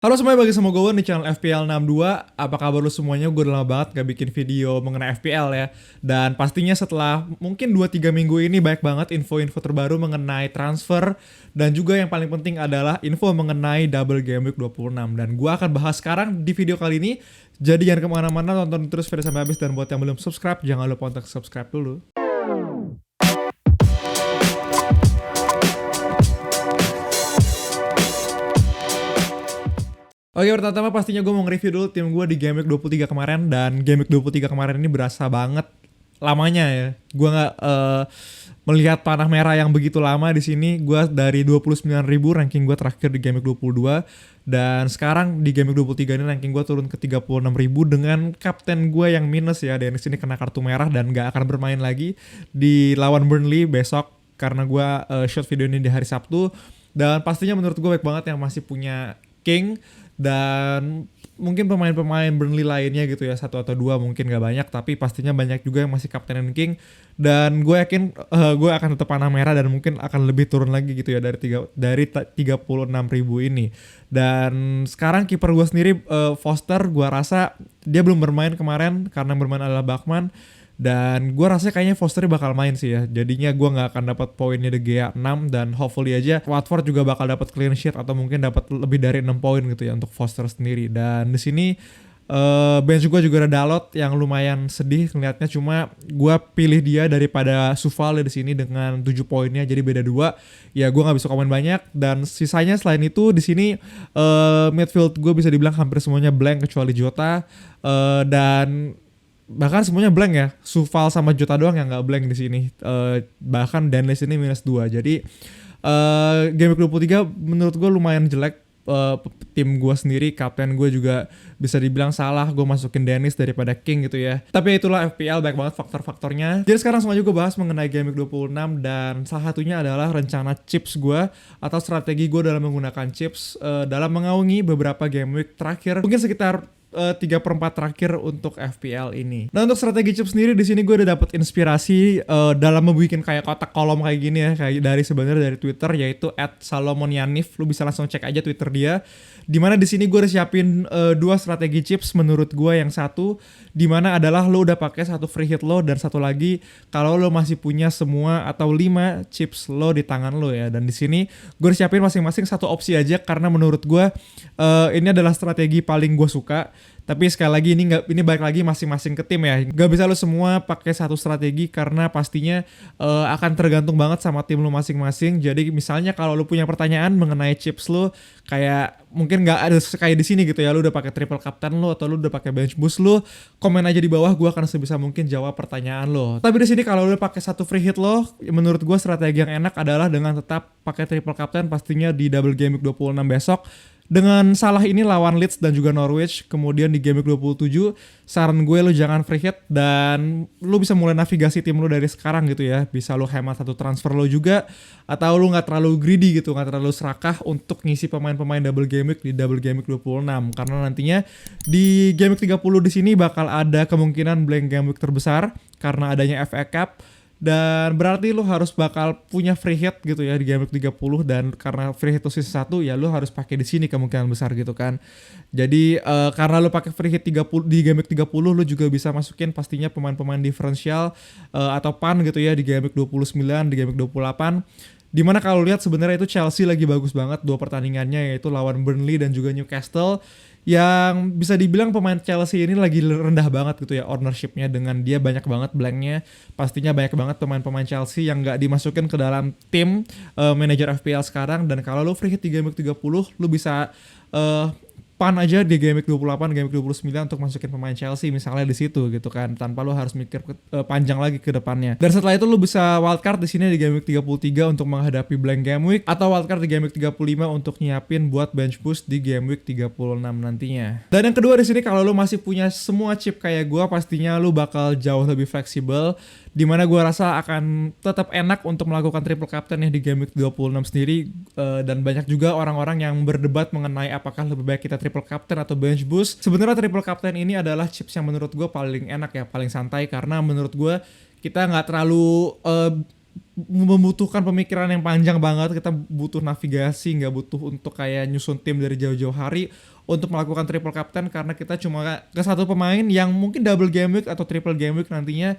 Halo semuanya, bagi semua gue di channel FPL 62. Apa kabar lu semuanya? Gue udah lama banget gak bikin video mengenai FPL ya. Dan pastinya setelah mungkin 2-3 minggu ini banyak banget info-info terbaru mengenai transfer. Dan juga yang paling penting adalah info mengenai Double Game Week 26. Dan gue akan bahas sekarang di video kali ini. Jadi jangan kemana-mana, tonton terus video sampai habis. Dan buat yang belum subscribe, jangan lupa untuk subscribe dulu. Oke, pertama pastinya gue mau nge-review dulu tim gue di Game Week 23 kemarin. Dan Game Week 23 kemarin ini berasa banget lamanya ya. Gue gak melihat panah merah yang begitu lama di sini. Gue dari 29.000 ranking gue terakhir di Game Week 22. Dan sekarang di Game Week 23 ini ranking gue turun ke 36.000 dengan kapten gue yang minus ya. Dan di sini kena kartu merah dan gak akan bermain lagi di lawan Burnley besok. Karena gue shoot video ini di hari Sabtu. Dan pastinya menurut gue baik banget yang masih punya King dan mungkin pemain-pemain Burnley lainnya gitu ya, satu atau dua mungkin gak banyak, tapi pastinya banyak juga yang masih kaptenin King. Dan gue yakin gue akan tetap panah merah dan mungkin akan lebih turun lagi gitu ya dari 36.000 ini. Dan sekarang kiper gue sendiri Foster, gue rasa dia belum bermain kemarin karena yang bermain adalah Bachmann. Dan gue rasanya kayaknya Foster bakal main sih ya. Jadinya gue nggak akan dapat poinnya De Gea 6 dan hopefully aja Watford juga bakal dapat clean sheet atau mungkin dapat lebih dari 6 poin gitu ya untuk Foster sendiri. Dan di sini bench gue juga ada Dalot yang lumayan sedih ngeliatnya, cuma gue pilih dia daripada Sufal di sini dengan 7 poinnya, jadi beda 2. Ya gue nggak bisa komen banyak. Dan sisanya selain itu di sini midfield gue bisa dibilang hampir semuanya blank kecuali Jota, dan bahkan semuanya blank ya. Sufal sama Jota doang yang nggak blank di sini. Bahkan Danley ini -2. Jadi Game Week 23 menurut gue lumayan jelek. Tim gue sendiri, kapten gue juga bisa dibilang salah gue masukin Dennis daripada King gitu ya. Tapi itulah FPL, banyak banget faktor-faktornya. Jadi sekarang semua juga bahas mengenai Game Week 26. Dan salah satunya adalah rencana chips gue atau strategi gue dalam menggunakan chips dalam mengaungi beberapa Game Week terakhir, mungkin sekitar 3/4 terakhir untuk FPL ini. Nah, untuk strategi chips sendiri di sini gue udah dapet inspirasi dalam membuat kayak kotak kolom kayak gini ya, kayak dari Twitter, yaitu @salomonianif. Lu bisa langsung cek aja Twitter dia. Dimana di sini gue udah siapin 2 strategi chips menurut gue. Yang satu dimana adalah lo udah pakai satu free hit lo, dan satu lagi kalau lo masih punya semua atau 5 chips lo di tangan lo ya. Dan di sini gue udah siapin masing-masing satu opsi aja karena menurut gue ini adalah strategi paling gue suka. Tapi sekali lagi ini balik lagi masing-masing ke tim ya. Gak bisa lo semua pakai satu strategi karena pastinya akan tergantung banget sama tim lo masing-masing. Jadi misalnya kalau lo punya pertanyaan mengenai chips lo, kayak mungkin nggak ada kayak di sini gitu ya, lo udah pakai triple captain lo atau lo udah pakai bench boost lo, komen aja di bawah, gue akan sebisa mungkin jawab pertanyaan lo. Tapi di sini kalau lo pakai satu free hit lo, menurut gue strategi yang enak adalah dengan tetap pakai triple captain pastinya di double game week 26 besok. Dengan salah ini lawan Leeds dan juga Norwich. Kemudian di Game Week 27, saran gue lo jangan free hit dan lo bisa mulai navigasi tim lo dari sekarang gitu ya. Bisa lo hemat satu transfer lo juga, atau lo gak terlalu greedy gitu, gak terlalu serakah untuk ngisi pemain-pemain double game week di double game week 26. Karena nantinya di Game Week 30 di sini bakal ada kemungkinan blank game week terbesar karena adanya FA Cup. Dan berarti lu harus bakal punya free hit gitu ya di Game Week 30, dan karena free hit itu sisa 1 ya lu harus pakai di sini kemungkinan besar gitu kan. Jadi karena lu pakai free hit 30 di Game Week 30, lu juga bisa masukin pastinya pemain-pemain diferensial atau PAN gitu ya di Game Week 29, di Game Week 28. Dimana kalau lihat sebenarnya itu Chelsea lagi bagus banget 2 pertandingannya, yaitu lawan Burnley dan juga Newcastle, yang bisa dibilang pemain Chelsea ini lagi rendah banget gitu ya ownershipnya, dengan dia banyak banget blanknya. Pastinya banyak banget pemain-pemain Chelsea yang gak dimasukin ke dalam tim manajer FPL sekarang. Dan kalau lu free hit di Game Week 30, lu bisa pan aja di Game Week 28, Game Week 29 untuk masukin pemain Chelsea misalnya di situ gitu kan, tanpa lu harus mikir panjang lagi ke depannya. Dan setelah itu lu bisa wildcard di sini di Game Week 33 untuk menghadapi blank game week, atau wildcard di Game Week 35 untuk nyiapin buat bench boost di Game Week 36 nantinya. Dan yang kedua di sini, kalau lu masih punya semua chip kayak gua, pastinya lu bakal jauh lebih fleksibel, dimana gue rasa akan tetap enak untuk melakukan triple captain ya di Game Week 26 sendiri. Dan banyak juga orang-orang yang berdebat mengenai apakah lebih baik kita triple captain atau bench boost. Sebenarnya triple captain ini adalah chips yang menurut gue paling enak ya, paling santai, karena menurut gue kita nggak terlalu membutuhkan pemikiran yang panjang banget. Kita butuh navigasi, nggak butuh untuk kayak nyusun tim dari jauh-jauh hari untuk melakukan triple captain, karena kita cuma ke satu pemain yang mungkin double game week atau triple game week nantinya.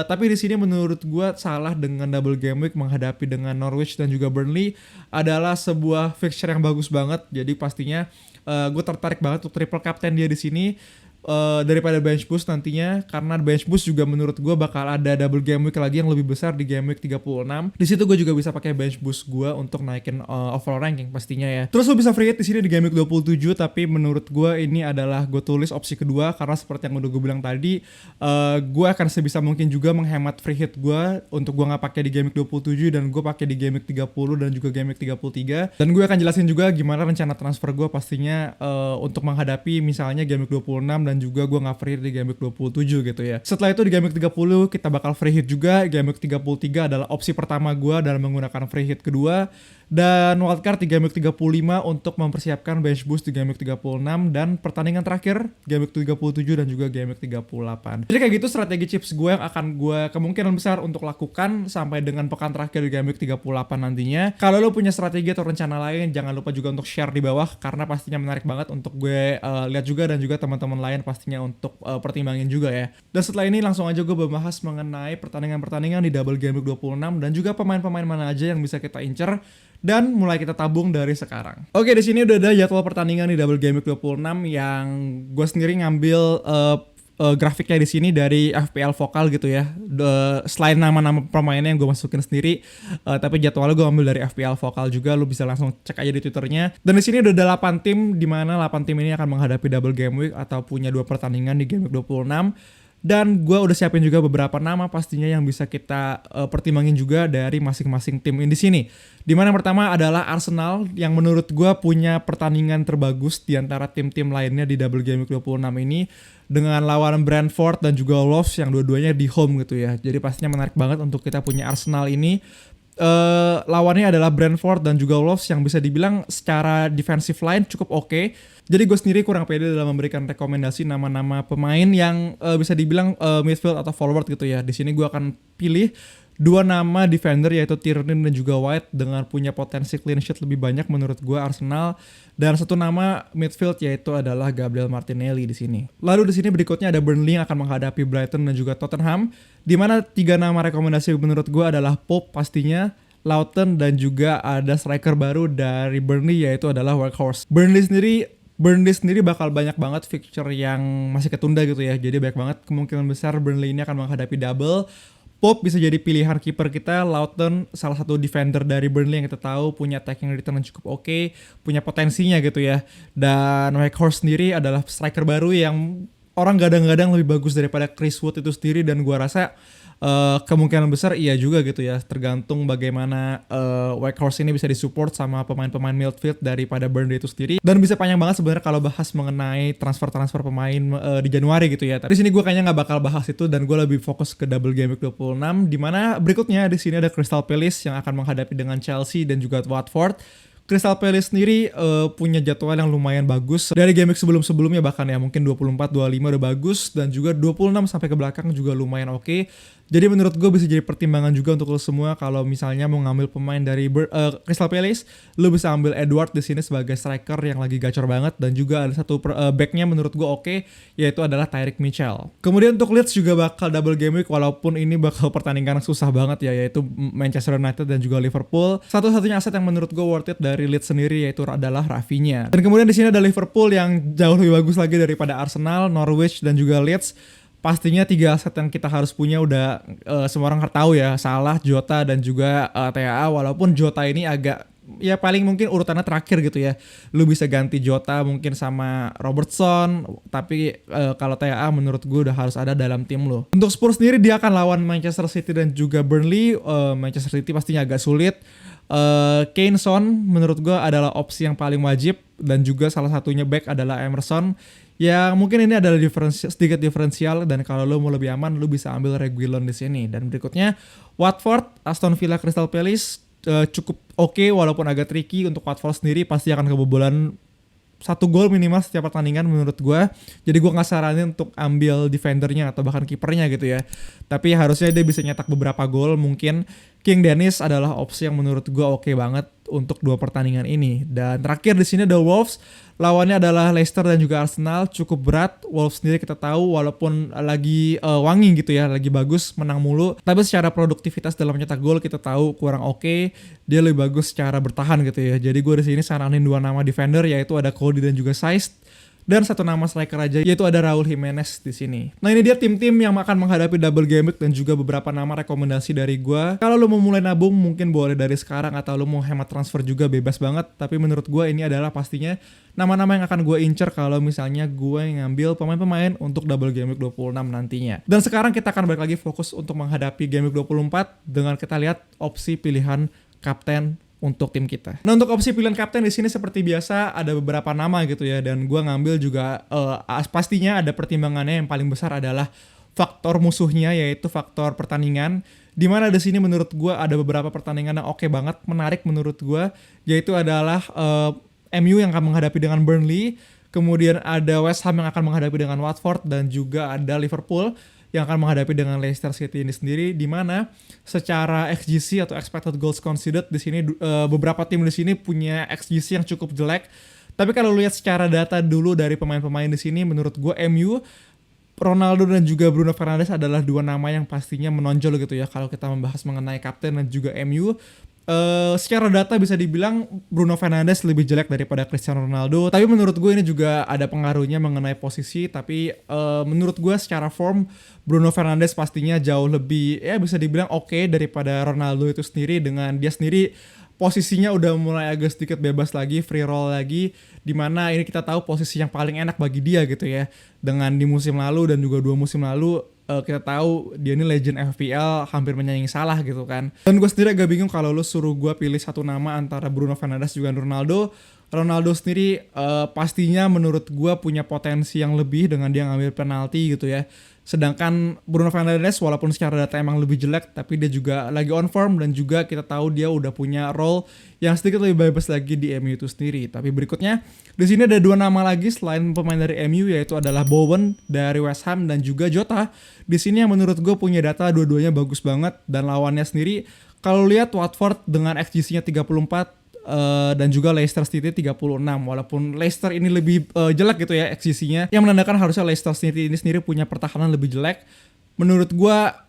Tapi di sini menurut gue salah dengan double game week menghadapi dengan Norwich dan juga Burnley adalah sebuah fixture yang bagus banget. Jadi pastinya gue tertarik banget untuk triple captain dia di sini. Daripada bench boost nantinya, karena bench boost juga menurut gue bakal ada double game week lagi yang lebih besar di game week 36. Di situ gue juga bisa pakai bench boost gue untuk naikin overall ranking pastinya ya. Terus lo bisa free hit di sini di game week 27, tapi menurut gue ini adalah gue tulis opsi kedua karena seperti yang udah gue bilang tadi, gue akan sebisa mungkin juga menghemat free hit gue untuk gue nggak pakai di game week 27 dan gue pakai di game week 30 dan juga game week 33. Dan gue akan jelasin juga gimana rencana transfer gue pastinya untuk menghadapi misalnya game week 26 dan juga gue nggak free hit di game week 27 gitu ya. Setelah itu di game week 30 kita bakal free hit juga. Game week 33 adalah opsi pertama gue dalam menggunakan free hit kedua. Dan wildcard di game week 35 untuk mempersiapkan bench boost di game week 36. Dan pertandingan terakhir game week 37 dan juga game week 38. Jadi kayak gitu strategi chips gue yang akan gue kemungkinan besar untuk lakukan sampai dengan pekan terakhir di game week 38 nantinya. Kalau lo punya strategi atau rencana lain, jangan lupa juga untuk share di bawah, karena pastinya menarik banget untuk gue lihat juga, dan juga teman-teman lain pastinya untuk pertimbangin juga ya. Dan setelah ini langsung aja gue membahas mengenai pertandingan-pertandingan di double game week 26 dan juga pemain-pemain mana aja yang bisa kita incer dan mulai kita tabung dari sekarang. Oke, di sini udah ada jadwal pertandingan di double game week 26 yang gue sendiri ngambil grafiknya di sini dari FPL Vokal gitu ya. Selain nama-nama pemainnya yang gue masukin sendiri, tapi jadwalnya gue ambil dari FPL Vokal juga. Lu bisa langsung cek aja di Twitternya. Dan di sini udah ada 8 tim, di mana 8 tim ini akan menghadapi double game week atau punya 2 pertandingan di game week 26. Dan gue udah siapin juga beberapa nama pastinya yang bisa kita pertimbangin juga dari masing-masing tim di sini. Dimana pertama adalah Arsenal yang menurut gue punya pertandingan terbagus di antara tim-tim lainnya di double game week 26 ini, dengan lawan Brentford dan juga Wolves yang dua-duanya di home gitu ya. Jadi pastinya menarik banget untuk kita punya Arsenal ini. Lawannya adalah Brentford dan juga Wolves yang bisa dibilang secara defensive line cukup oke. Jadi gue sendiri kurang pede dalam memberikan rekomendasi nama-nama pemain yang bisa dibilang midfield atau forward gitu ya. Di sini gue akan pilih 2 nama defender yaitu Tierney dan juga White dengan punya potensi clean sheet lebih banyak menurut gue Arsenal, dan 1 nama midfield yaitu adalah Gabriel Martinelli di sini. Lalu di sini berikutnya ada Burnley yang akan menghadapi Brighton dan juga Tottenham, di mana 3 nama rekomendasi menurut gue adalah Pope pastinya, Lawton, dan juga ada striker baru dari Burnley yaitu adalah Workhorse. Burnley sendiri bakal banyak banget fixture yang masih ketunda gitu ya. Jadi banyak banget kemungkinan besar Burnley ini akan menghadapi double. Pope bisa jadi pilihan kiper kita. Lawton salah satu defender dari Burnley yang kita tahu punya attacking return yang cukup oke, punya potensinya gitu ya. Dan Weghorst sendiri adalah striker baru yang orang gadang-gadang lebih bagus daripada Chris Wood itu sendiri, dan gua rasa kemungkinan besar iya juga gitu ya, tergantung bagaimana Weghorst ini bisa disupport sama pemain-pemain midfield daripada Burnley itu sendiri. Dan bisa panjang banget sebenarnya kalau bahas mengenai transfer pemain di Januari gitu ya. Tapi di sini gue kayaknya nggak bakal bahas itu, dan gue lebih fokus ke double game week 26, di mana berikutnya di sini ada Crystal Palace yang akan menghadapi dengan Chelsea dan juga Watford. Crystal Palace sendiri punya jadwal yang lumayan bagus dari game week sebelum-sebelumnya, bahkan ya mungkin 24-25 udah bagus, dan juga 26 sampai ke belakang juga lumayan oke. Jadi menurut gue bisa jadi pertimbangan juga untuk lo semua kalau misalnya mau ngambil pemain dari Crystal Palace, lo bisa ambil Edward di sini sebagai striker yang lagi gacor banget, dan juga ada satu backnya menurut gue oke, yaitu adalah Tyreek Mitchell. Kemudian untuk Leeds juga bakal double game week, walaupun ini bakal pertandingan susah banget ya, yaitu Manchester United dan juga Liverpool. Satu-satunya aset yang menurut gue worth it dari Leeds sendiri yaitu adalah Rafinha. Dan kemudian di sini ada Liverpool yang jauh lebih bagus lagi daripada Arsenal, Norwich dan juga Leeds. Pastinya 3 aset yang kita harus punya udah semua orang tahu ya, Salah, Jota dan juga TAA. Walaupun Jota ini agak ya paling mungkin urutannya terakhir gitu ya. Lu bisa ganti Jota mungkin sama Robertson, tapi kalau TAA menurut gue udah harus ada dalam tim lo. Untuk Spurs sendiri dia akan lawan Manchester City dan juga Burnley. Manchester City pastinya agak sulit. Kane, Son menurut gue adalah opsi yang paling wajib, dan juga salah satunya back adalah Emerson. Ya mungkin ini adalah sedikit diferensial, dan kalau lo mau lebih aman lo bisa ambil Reguilon di sini. Dan berikutnya Watford, Aston Villa, Crystal Palace cukup oke walaupun agak tricky. Untuk Watford sendiri pasti akan kebobolan 1 gol minimal setiap pertandingan menurut gue. Jadi gue nggak saranin untuk ambil defendernya atau bahkan kipernya gitu ya. Tapi harusnya dia bisa nyetak beberapa gol. Mungkin King Dennis adalah opsi yang menurut gue oke banget untuk 2 pertandingan ini. Dan terakhir di sini ada Wolves. Lawannya adalah Leicester dan juga Arsenal. Cukup berat. Wolves sendiri kita tahu walaupun lagi wangi gitu ya, lagi bagus, menang mulu. Tapi secara produktivitas dalam mencetak gol kita tahu kurang oke. Dia lebih bagus secara bertahan gitu ya. Jadi gue di sini saranin 2 nama defender, yaitu ada Cody dan juga Saïs. Dan 1 nama striker aja, yaitu ada Raul Jimenez di sini. Nah ini dia tim-tim yang akan menghadapi double game week dan juga beberapa nama rekomendasi dari gue. Kalau lo mau mulai nabung mungkin boleh dari sekarang, atau lo mau hemat transfer juga bebas banget. Tapi menurut gue ini adalah pastinya nama-nama yang akan gue incer kalau misalnya gue ngambil pemain-pemain untuk double game week 26 nantinya. Dan sekarang kita akan balik lagi fokus untuk menghadapi game week 24 dengan kita lihat opsi pilihan kapten untuk tim kita. Nah untuk opsi pilihan kapten di sini seperti biasa ada beberapa nama gitu ya, dan gue ngambil juga pastinya ada pertimbangannya. Yang paling besar adalah faktor musuhnya, yaitu faktor pertandingan. Dimana di sini menurut gue ada beberapa pertandingan yang oke banget, menarik menurut gue, yaitu adalah MU yang akan menghadapi dengan Burnley, kemudian ada West Ham yang akan menghadapi dengan Watford, dan juga ada Liverpool yang akan menghadapi dengan Leicester City ini sendiri, di mana secara XGC atau expected goals conceded di sini beberapa tim di sini punya XGC yang cukup jelek. Tapi kalau lihat secara data dulu dari pemain-pemain di sini, menurut gue MU, Ronaldo dan juga Bruno Fernandes adalah 2 nama yang pastinya menonjol gitu ya kalau kita membahas mengenai kapten dan juga MU. Secara data bisa dibilang Bruno Fernandes lebih jelek daripada Cristiano Ronaldo, tapi menurut gue ini juga ada pengaruhnya mengenai posisi. Tapi menurut gue secara form Bruno Fernandes pastinya jauh lebih ya bisa dibilang oke daripada Ronaldo itu sendiri. Dengan dia sendiri posisinya udah mulai agak sedikit bebas lagi, free roll lagi, dimana ini kita tahu posisi yang paling enak bagi dia gitu ya. Dengan di musim lalu dan juga 2 musim lalu kita tahu dia ini legend FPL, hampir menyaingi Salah gitu kan. Dan gue sendiri agak bingung kalau lu suruh gue pilih 1 nama antara Bruno Fernandes juga Ronaldo. Ronaldo sendiri pastinya menurut gue punya potensi yang lebih dengan dia ngambil penalti gitu ya. Sedangkan Bruno Fernandes walaupun secara data emang lebih jelek, tapi dia juga lagi on form, dan juga kita tahu dia udah punya role yang sedikit lebih bebas lagi di MU itu sendiri. Tapi berikutnya di sini ada 2 nama lagi selain pemain dari MU, yaitu adalah Bowen dari West Ham dan juga Jota. Di sini yang menurut gue punya data dua-duanya bagus banget, dan lawannya sendiri kalau lihat Watford dengan XGC-nya 34 dan juga Leicester City 36. Walaupun Leicester ini lebih jelek gitu ya XGC-nya, yang menandakan harusnya Leicester City ini sendiri punya pertahanan lebih jelek. Menurut gua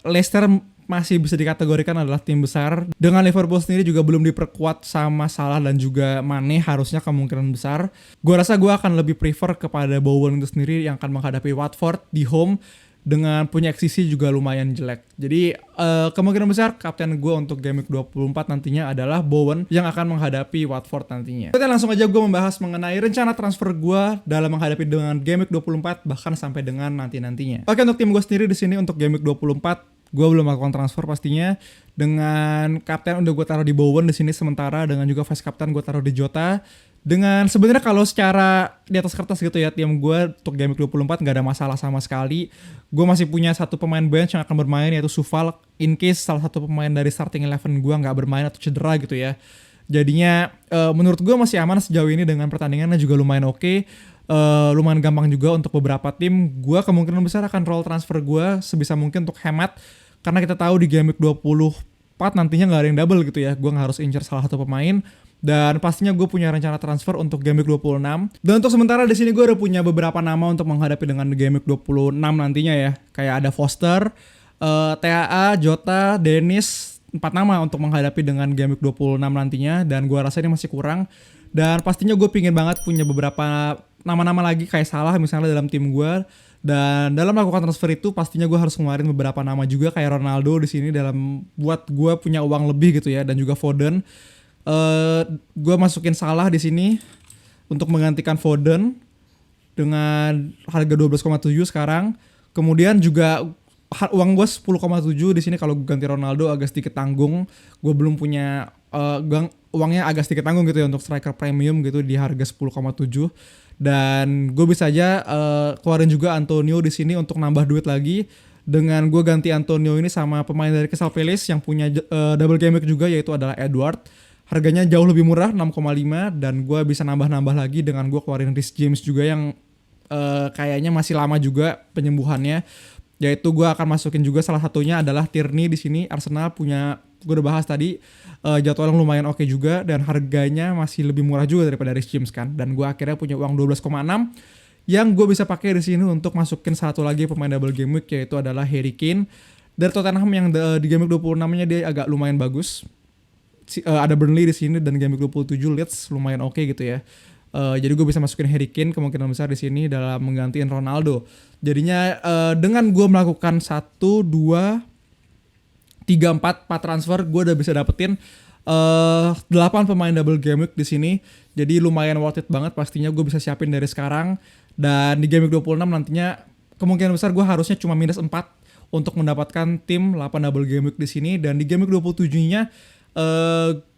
Leicester masih bisa dikategorikan adalah tim besar. Dengan Liverpool sendiri juga belum diperkuat sama Salah dan juga Mane, harusnya kemungkinan besar. Gua rasa gua akan lebih prefer kepada Bowen itu sendiri yang akan menghadapi Watford di home dengan punya XGC juga lumayan jelek. Jadi kemungkinan besar kapten gue untuk game week 24 nantinya adalah Bowen yang akan menghadapi Watford nantinya. Kita langsung aja gue membahas mengenai rencana transfer gue dalam menghadapi dengan game week 24 bahkan sampai dengan nantinya. Oke, untuk tim gue sendiri di sini untuk game week 24 gue belum melakukan transfer pastinya. Dengan kapten udah gue taruh di Bowen di sini sementara, dengan juga vice kapten gue taruh di Jota. Dengan sebenarnya kalau secara di atas kertas gitu ya, tim gue untuk game week 24 nggak ada masalah sama sekali. Gue masih punya 1 pemain bench yang akan bermain, yaitu Sufal, in case salah satu pemain dari starting 11 gue nggak bermain atau cedera gitu ya. Jadinya menurut gue masih aman sejauh ini, dengan pertandingannya juga lumayan oke. Lumayan gampang juga untuk beberapa tim. Gue kemungkinan besar akan roll transfer gue sebisa mungkin untuk hemat, karena kita tahu di game week 24 nantinya nggak ada yang double gitu ya. Gue nggak harus incer salah satu pemain. Dan pastinya gue punya rencana transfer untuk game week 26. Dan untuk sementara di sini gue udah punya beberapa nama untuk menghadapi dengan game week 26 nantinya ya. Kayak ada Foster, TAA, Jota, Dennis, 4 nama untuk menghadapi dengan game week 26 nantinya. Dan gue rasa ini masih kurang. Dan pastinya gue pingin banget punya beberapa nama-nama lagi kayak Salah misalnya dalam tim gue. Dan dalam melakukan transfer itu pastinya gue harus ngeluarin beberapa nama juga kayak Ronaldo di sini dalam buat gue punya uang lebih gitu ya, dan juga Foden. Gue masukin Salah di sini untuk menggantikan Foden dengan harga 12,7 sekarang. Kemudian juga uang gue 10,7 di sini kalau ganti Ronaldo agak sedikit tanggung. Gue belum punya uangnya agak sedikit tanggung gitu ya untuk striker premium gitu di harga 10,7. Dan gue bisa aja keluarin juga Antonio di sini untuk nambah duit lagi. Dengan gue ganti Antonio ini sama pemain dari Crystal Palace yang punya double game week juga, yaitu adalah Edward. harganya jauh lebih murah 6,5, dan gue bisa nambah-nambah lagi dengan gue keluarin Rhys James juga yang kayaknya masih lama juga penyembuhannya. Yaitu gue akan masukin juga salah satunya adalah Tierney di sini. Arsenal punya, gue udah bahas tadi, jadwal yang lumayan oke juga dan harganya masih lebih murah juga daripada Rhys James kan. Dan gue akhirnya punya uang 12,6 yang gue bisa pakai di sini untuk masukin satu lagi pemain double game week, yaitu adalah Harry Kane dari Tottenham yang di game week 26-nya dia agak lumayan bagus. Ada Burnley di sini dan game week 27 Leeds lumayan oke gitu ya. Jadi gue bisa masukin Harry Kane kemungkinan besar di sini dalam menggantiin Ronaldo. Jadinya dengan gue melakukan 1, 2, 3, 4 transfer, gue udah bisa dapetin 8 pemain double game week di sini. Jadi lumayan worth it banget, pastinya gue bisa siapin dari sekarang. Dan di game week 26 nantinya kemungkinan besar gue harusnya cuma minus 4 untuk mendapatkan tim 8 double game week di sini. Dan di game week 27-nya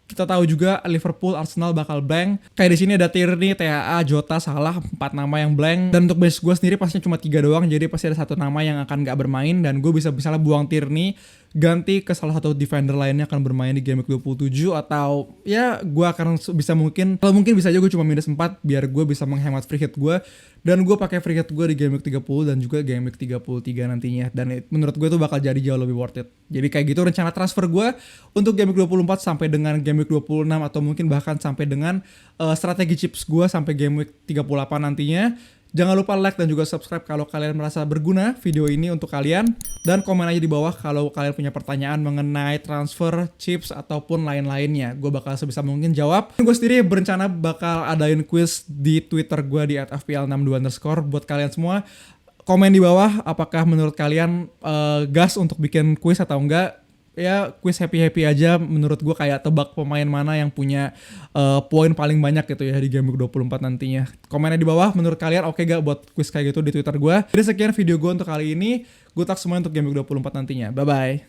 kita tahu juga Liverpool, Arsenal bakal blank. Kayak di sini ada Tierney, TAA, Jota, Salah, 4 nama yang blank. Dan untuk base gue sendiri pastinya cuma 3 doang, jadi pasti ada 1 nama yang akan gak bermain. Dan gue bisa misalnya buang Tierney, ganti ke salah satu defender lainnya akan bermain di game week 27. Atau ya gue akan bisa mungkin, kalau mungkin bisa aja gue cuma minus 4 biar gue bisa menghemat free hit gue. Dan gue pakai free hit gue di game week 30 dan juga game week 33 nantinya. Dan menurut gue itu bakal jadi jauh lebih worth it. Jadi kayak gitu rencana transfer gue untuk game week 24 sampai dengan game week 26 atau mungkin bahkan sampai dengan strategi chips gue sampai game week 38 nantinya. Jangan lupa like dan juga subscribe kalau kalian merasa berguna video ini untuk kalian. Dan komen aja di bawah kalau kalian punya pertanyaan mengenai transfer, chips, ataupun lain-lainnya. Gue bakal sebisa mungkin jawab. Gue sendiri berencana bakal adain quiz di Twitter gue di @fpl62_ buat kalian semua. Komen di bawah apakah menurut kalian gas untuk bikin quiz atau enggak. Ya quiz happy-happy aja, menurut gue kayak tebak pemain mana yang punya poin paling banyak gitu ya di game week 24 nantinya. Komennya di bawah, menurut kalian oke gak buat quiz kayak gitu di Twitter gue. Jadi sekian video gue untuk kali ini. Good luck semua untuk game week 24 nantinya. Bye-bye.